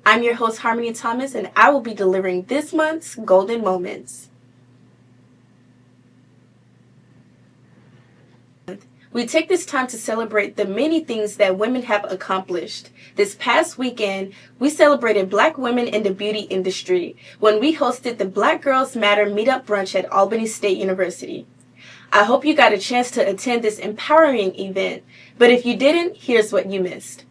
I'm your host, Harmony Thomas, and I will be delivering this month's Golden Moments. We take this time to celebrate the many things that women have accomplished. This past weekend, we celebrated Black women in the beauty industry when we hosted the Black Girls Matter Meetup Brunch at Albany State University. I hope you got a chance to attend this empowering event, but if you didn't, here's what you missed.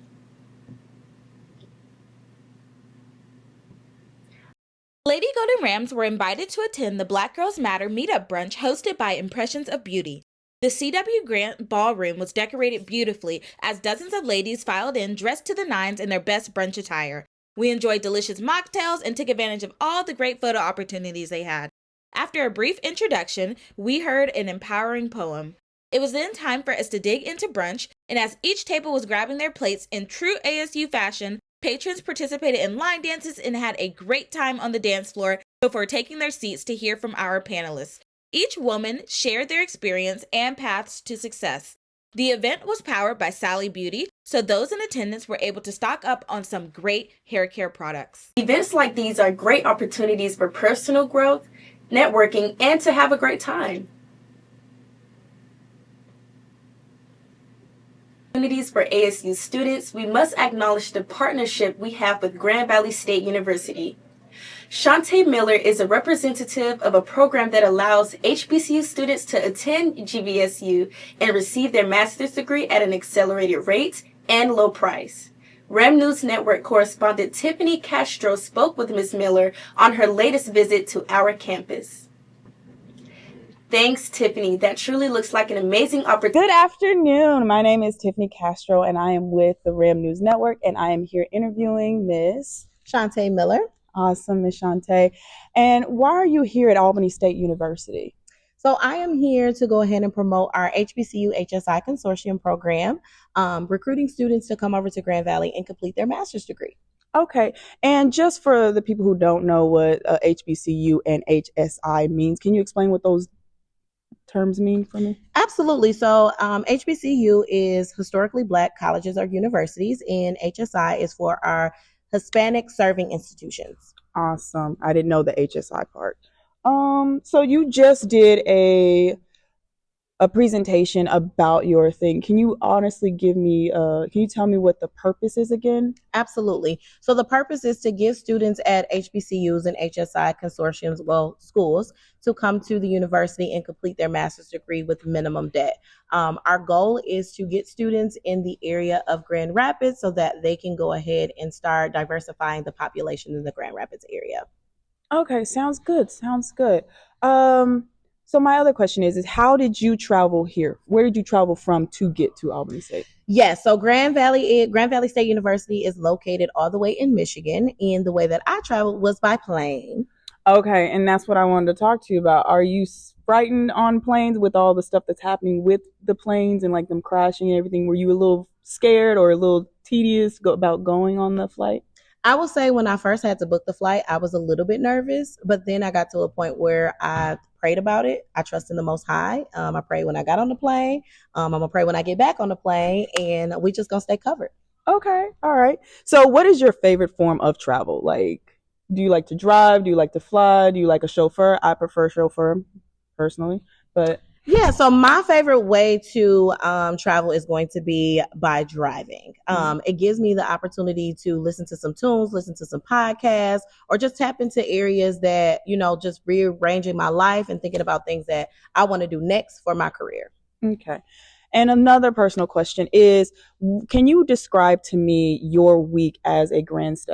Lady Golden Rams were invited to attend the Black Girls Matter Meetup Brunch hosted by Impressions of Beauty. The C.W. Grant Ballroom was decorated beautifully as dozens of ladies filed in dressed to the nines in their best brunch attire. We enjoyed delicious mocktails and took advantage of all the great photo opportunities they had. After a brief introduction, we heard an empowering poem. It was then time for us to dig into brunch, and as each table was grabbing their plates in true ASU fashion, patrons participated in line dances and had a great time on the dance floor before taking their seats to hear from our panelists. Each woman shared their experience and paths to success. The event was powered by Sally Beauty, so those in attendance were able to stock up on some great hair care products. Events like these are great opportunities for personal growth, networking, and to have a great time. Opportunities for ASU students, we must acknowledge the partnership we have with Grand Valley State University. Shantae Miller is a representative of a program that allows HBCU students to attend GVSU and receive their master's degree at an accelerated rate and low price. RAM News Network correspondent Tiffini Castro spoke with Ms. Miller on her latest visit to our campus. Thanks, Tiffini. That truly looks like an amazing opportunity. Good afternoon. My name is Tiffini Castro, and I am with the RAM News Network, and I am here interviewing Miss Shantae Miller. Awesome, Miss Shantae. And why are you here at Albany State University? So I am here to go ahead and promote our HBCU HSI Consortium program, recruiting students to come over to Grand Valley and complete their master's degree. Okay. And just for the people who don't know what HBCU and HSI means, can you explain what those terms mean for me? Absolutely. So HBCU is historically Black colleges or universities, and HSI is for our Hispanic serving institutions. Awesome. I didn't know the HSI part. So you just did a presentation about your thing. Can you honestly give me, can you tell me what the purpose is again? Absolutely. So the purpose is to give students at HBCUs and HSI consortiums, schools, to come to the university and complete their master's degree with minimum debt. Our goal is to get students in the area of Grand Rapids so that they can go ahead and start diversifying the population in the Grand Rapids area. Okay, sounds good. Sounds good. So my other question is how did you travel here? Where did you travel from to get to Albany State? Yes, so Grand Valley State University is located all the way in Michigan, and the way that I traveled was by plane. Okay, and that's what I wanted to talk to you about. Are you frightened on planes with all the stuff that's happening with the planes and like them crashing and everything? Were you a little scared or a little tedious about going on the flight? I will say when I first had to book the flight, I was a little bit nervous, but then I got to a point where I prayed about it. I trust in the Most High. I prayed when I got on the plane. I'm going to pray when I get back on the plane, and we just going to stay covered. Okay. All right. So what is your favorite form of travel? Like, do you like to drive? Do you like to fly? Do you like a chauffeur? I prefer chauffeur personally, but yeah, so my favorite way to travel is going to be by driving. It gives me the opportunity to listen to some tunes, listen to some podcasts, or just tap into areas that, just rearranging my life and thinking about things that I want to do next for my career. Okay. And another personal question is, can you describe to me your week as a Grand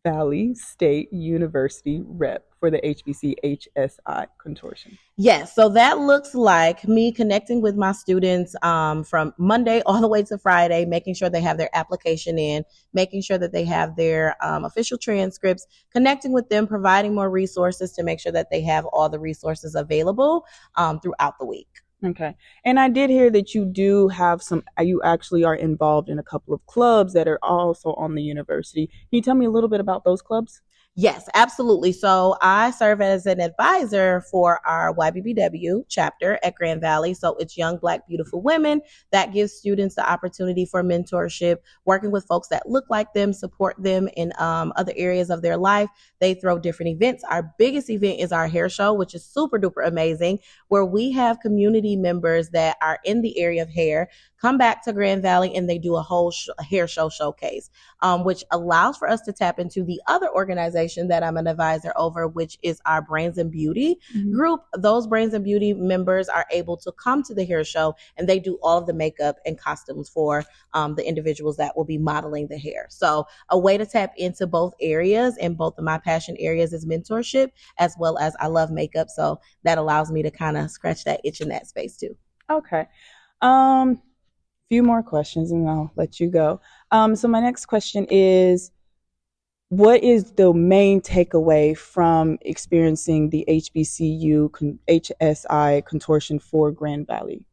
Valley State University rep for the HBC HSI consortium? Yes, so that looks like me connecting with my students from Monday all the way to Friday, making sure they have their application in, making sure that they have their official transcripts, connecting with them, providing more resources to make sure that they have all the resources available throughout the week. Okay. And I did hear that you do have you actually are involved in a couple of clubs that are also on the university. Can you tell me a little bit about those clubs? Yes, absolutely. So I serve as an advisor for our YBBW chapter at Grand Valley. So it's Young Black Beautiful Women that gives students the opportunity for mentorship, working with folks that look like them, support them in other areas of their life. They throw different events. Our biggest event is our hair show, which is super duper amazing, where we have community members that are in the area of hair come back to Grand Valley and they do a whole hair show showcase, which allows for us to tap into the other organization that I'm an advisor over, which is our Brains and Beauty group. Those Brains and Beauty members are able to come to the hair show and they do all of the makeup and costumes for the individuals that will be modeling the hair. So a way to tap into both areas, and both of my passion areas is mentorship as well as I love makeup. So that allows me to kind of scratch that itch in that space too. Okay. Few more questions and I'll let you go. So my next question is, what is the main takeaway from experiencing the HBCU HSI contortion for Grand Valley?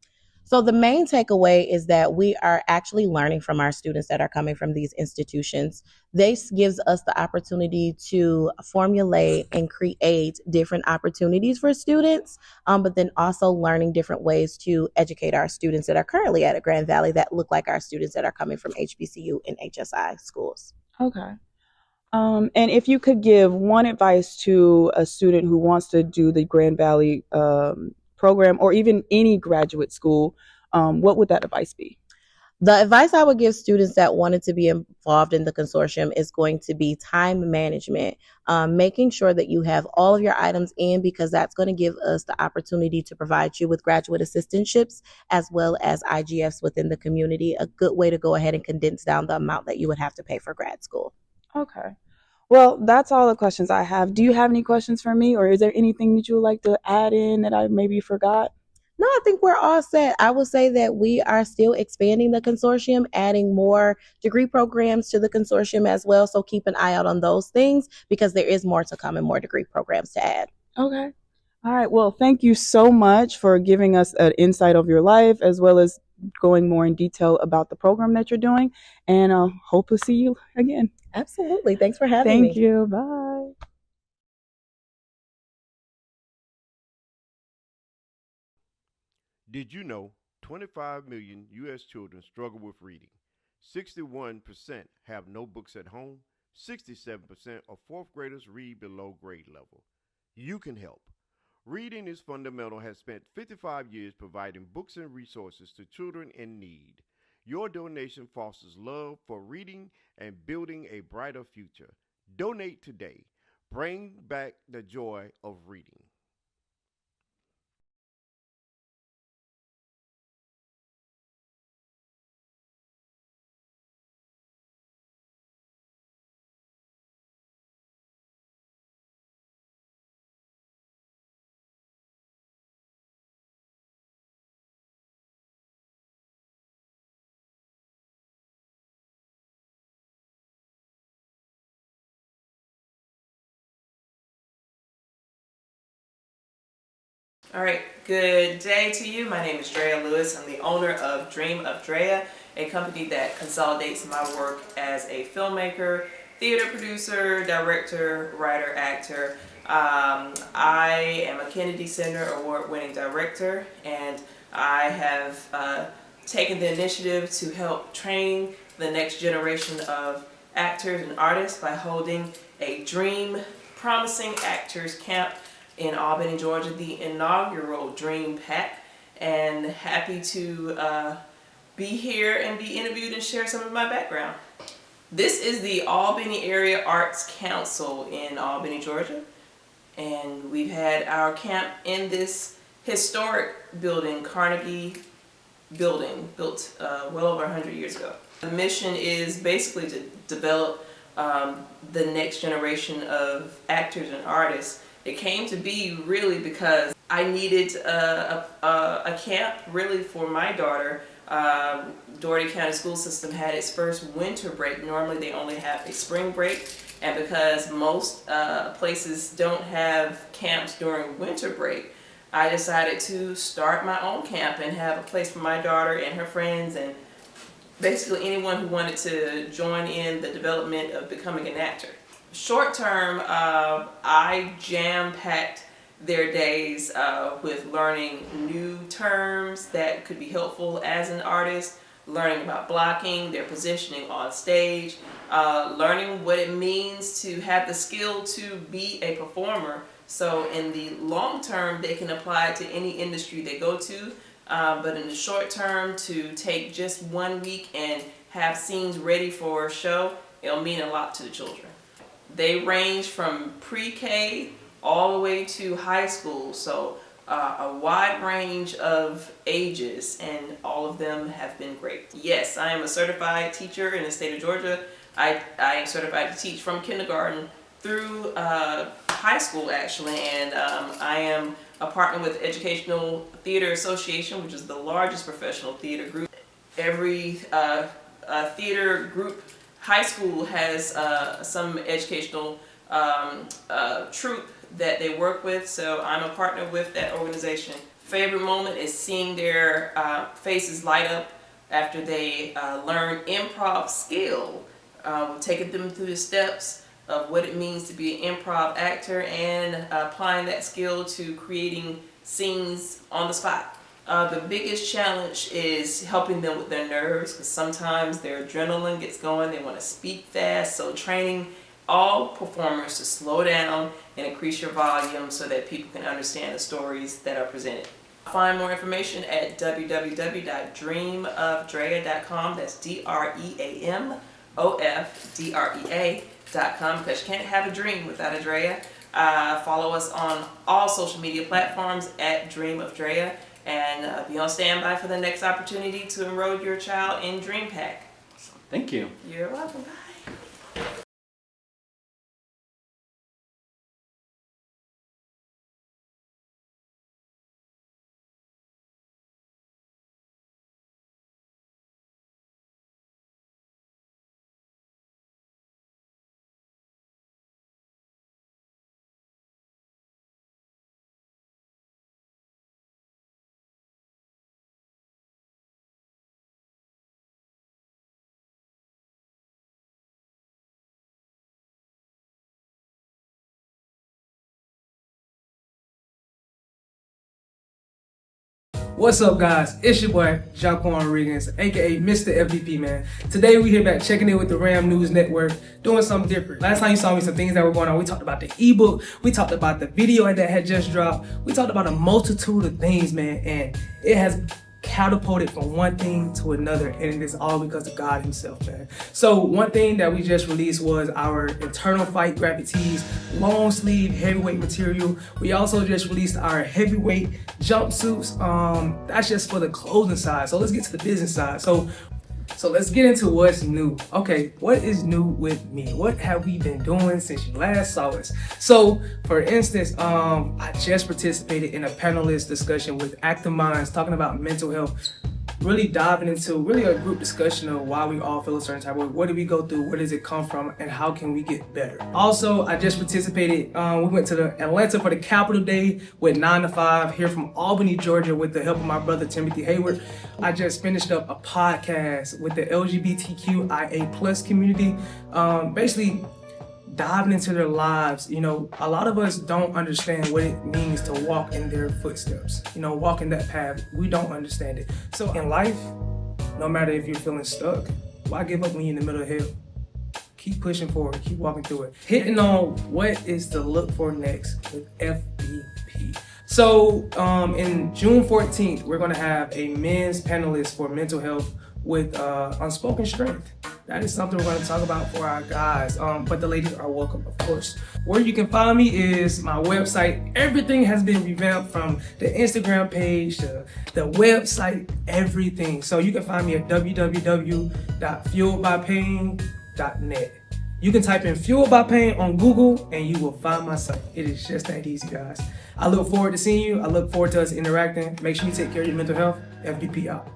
So the main takeaway is that we are actually learning from our students that are coming from these institutions. This gives us the opportunity to formulate and create different opportunities for students, but then also learning different ways to educate our students that are currently at Grand Valley that look like our students that are coming from HBCU and HSI schools. Okay. And if you could give one advice to a student who wants to do the Grand Valley program, or even any graduate school, what would that advice be? The advice I would give students that wanted to be involved in the consortium is going to be time management, making sure that you have all of your items in, because that's going to give us the opportunity to provide you with graduate assistantships as well as IGFs within the community. A good way to go ahead and condense down the amount that you would have to pay for grad school. Okay. Well, that's all the questions I have. Do you have any questions for me, or is there anything that you would like to add in that I maybe forgot? No, I think we're all set. I will say that we are still expanding the consortium, adding more degree programs to the consortium as well. So keep an eye out on those things, because there is more to come and more degree programs to add. Okay. All right. Well, thank you so much for giving us an insight of your life, as well as going more in detail about the program that you're doing. And hope to see you again. Absolutely. Thanks for having me. Thank you. Bye. Did you know 25 million U.S. children struggle with reading? 61% have no books at home. 67% of fourth graders read below grade level. You can help. Reading is Fundamental has spent 55 years providing books and resources to children in need. Your donation fosters love for reading and building a brighter future. Donate today. Bring back the joy of reading. All right, good day to you. My name is Drea Lewis. I'm the owner of Dream of Drea, a company that consolidates my work as a filmmaker, theater producer, director, writer, actor. I am a Kennedy Center award-winning director, and I have taken the initiative to help train the next generation of actors and artists by holding a Dream Promising Actors Camp in Albany, Georgia, the inaugural Dream Pack, and happy to be here and be interviewed and share some of my background. This is the Albany Area Arts Council in Albany, Georgia, and we've had our camp in this historic building, Carnegie Building, built well over 100 years ago. The mission is basically to develop the next generation of actors and artists. It came to be really because I needed a camp really for my daughter. Doherty County School System had its first winter break. Normally they only have a spring break, and because most places don't have camps during winter break, I decided to start my own camp and have a place for my daughter and her friends, and basically anyone who wanted to join in the development of becoming an actor. Short term, I jam-packed their days with learning new terms that could be helpful as an artist, learning about blocking, their positioning on stage, learning what it means to have the skill to be a performer. So in the long term, they can apply it to any industry they go to. But in the short term, to take just 1 week and have scenes ready for a show, it'll mean a lot to the children. They range from pre-K all the way to high school, so a wide range of ages, and all of them have been great. Yes, I am a certified teacher in the state of Georgia. I am certified to teach from kindergarten through high school, actually, and I am a partner with Educational Theater Association, which is the largest professional theater group. Every theater group, high school has some educational troupe that they work with, so I'm a partner with that organization. Favorite moment is seeing their faces light up after they learn improv skill. Taking them through the steps of what it means to be an improv actor and applying that skill to creating scenes on the spot. The biggest challenge is helping them with their nerves, because sometimes their adrenaline gets going, they want to speak fast, so training all performers to slow down and increase your volume so that people can understand the stories that are presented. Find more information at www.dreamofdrea.com. That's DREAMOFDREA.com, because you can't have a dream without a Drea. Follow us on all social media platforms at Dream of Drea, and be on standby for the next opportunity to enroll your child in DreamPack. Thank you. You're welcome. Bye. What's up, guys? It's your boy, Jaquan Riggins, aka Mr. FDP, man. Today we here back checking in with the Ram News Network, doing something different. Last time you saw me, some things that were going on. We talked about the ebook, we talked about the video that had just dropped, we talked about a multitude of things, man, and it has catapulted from one thing to another, and it is all because of God himself, man. So one thing that we just released was our internal fight graphic tees, long sleeve heavyweight material. We also just released our heavyweight jumpsuits. That's just for the clothing side. So let's get to the business side. So let's get into what's new. Okay, what is new with me? What have we been doing since you last saw us? So, for instance, I just participated in a panelist discussion with Active Minds talking about mental health, really diving into a group discussion of why we all feel a certain type of way. What did we go through? Where does it come from? And how can we get better? Also, I just participated, we went to the Atlanta for the Capital Day with 9 to 5 here from Albany, Georgia, with the help of my brother, Timothy Hayward. I just finished up a podcast with the LGBTQIA plus community, basically diving into their lives. You know, a lot of us don't understand what it means to walk in their footsteps, you know, walk in that path. We don't understand it. So in life, no matter if you're feeling stuck, why give up when you're in the middle of hell? Keep pushing forward, keep walking through it. Hitting on what is to look for next with FBP. So in June 14th, we're gonna have a men's panelist for mental health with unspoken strength. That is something we're going to talk about for our guys, but the ladies are welcome, of course. Where you can find me is my website. Everything has been revamped, from the Instagram page to the website, everything. So you can find me at www.fueledbypain.net. You can type in Fueled by Pain on Google and you will find my site. It is just that easy, guys. I look forward to seeing you. I look forward to us interacting. Make sure you take care of your mental health. FDP out.